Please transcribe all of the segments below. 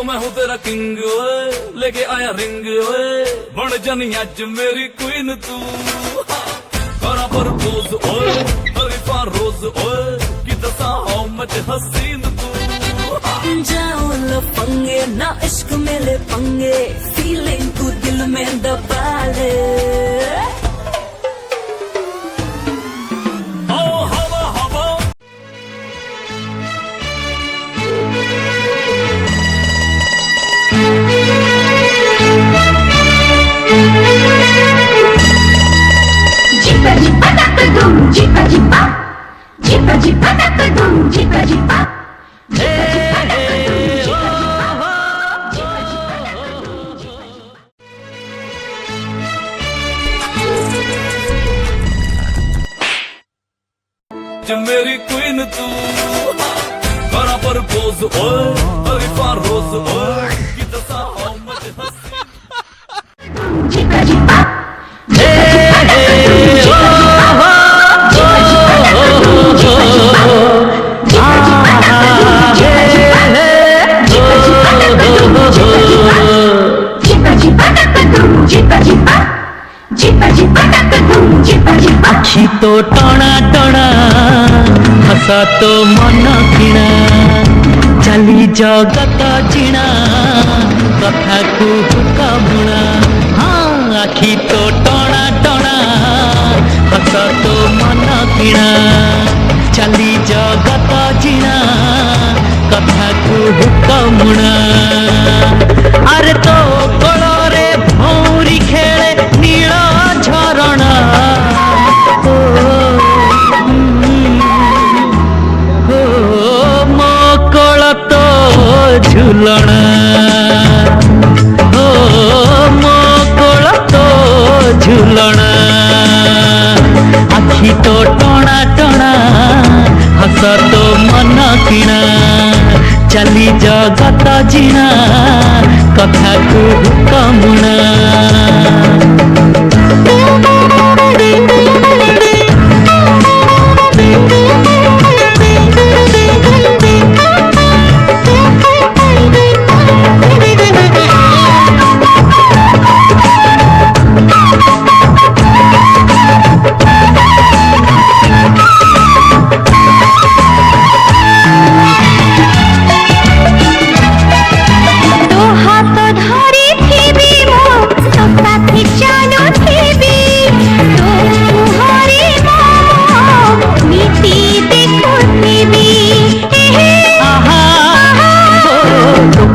मैं हूँ तेरा किंग ओए, लेके आया रिंग ओए, बन जानी अज मेरी क्वीन तू। करा प्रपोज ओए, हरीफा रोज ओए, कि दसा हाउ मच हसीन तू। जाओ लफंगे ना इश्क मिले पंगे, फीलिंग तू दिल में दबा ले। मेरी क्वीन तू। करा प्रपोज ओए, हरीफा रोज ओए, कि दसा हाउ मच आखी तो टणा टणा हस तो मन किणा चली जगत जिणा कथा को हुका बुणा। हाँ आखी तो टणा टणा हस तो मन किणा चली जगत जिणा कथा को हुका बुणा। अरे तो कोଳରେ भौरी खेले नील झरणा मकल तो झुलना हो मकल तो झुलना। आखी तो टणा टणा हस तो मन किणा चली जगत जिणा कथा को हुकमुणा।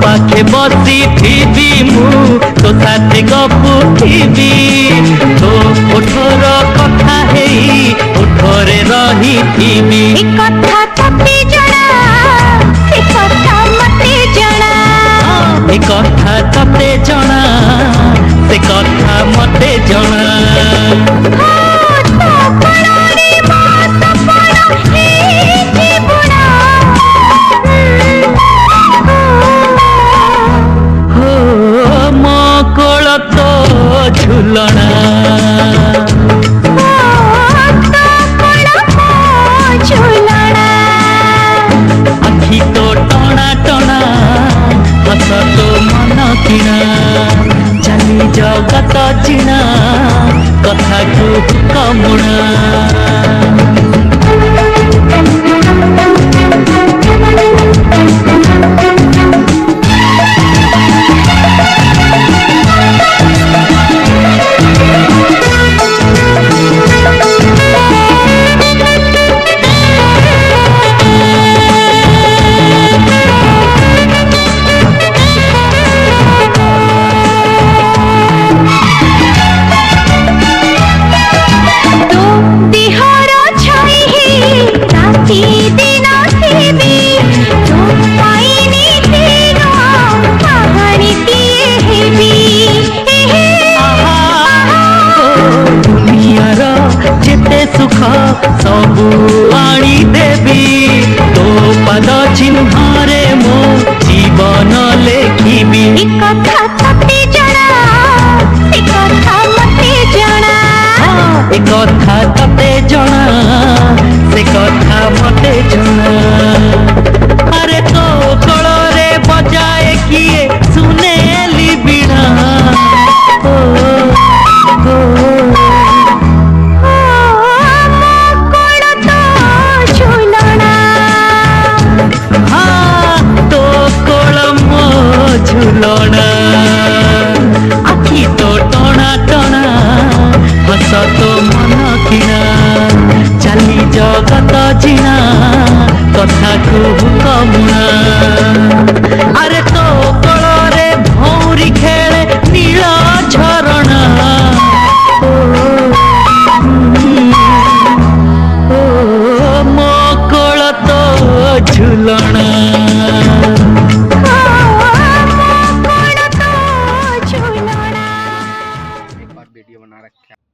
पाखे बसी थी मु तो साथे गपुथिबी तो ओठर कथा हेई ओठरे रही थी। कथा तते जଣା से कथा मते जଣା कथा तते जଣା से कथा मते जଣା। झुलना आखी तो टणा टणा हस तो मन किणा चली जगत जिणा कथा को हुकमुणा। ମୁହଁରେ ମୋ ଜୀବନ ଲେଖିବି। ଏ କଥା ତତେ ଜଣା, ଏ କଥା ମତେ ଜଣା। ଏ କଥା ତତେ ଜଣା, ସେ କଥା ମତେ ଜଣା। ଆରେ ତୋ କୋଳରେ ବଜାଏ କିଏ ସୁନେଲି ବୀଣା। ଓ, ଓ, ମୋ କୋଳ ତ ଝୁଲଣା। ତୋ କୋଳ ମୋ ଝୁଲଣା। ଆଖି ତ ଟଣା ଟଣା, ହସ ତ ମନ କିଣା। ଚାଲି ଜଗତ ଜିଣା, କଥାକୁ କମୁଣା। ଆରେ ତୋ କୋଳରେ ଭଉଁରୀ ଖେଳେ ନୀଳ ଝରଣା। ଓ, ଓ, ମୋ କୋଳ ତ ଝୁଲଣା। ମୋ କୋଳ ତ ଝୁଲଣା। एक बार वीडियो बना रखे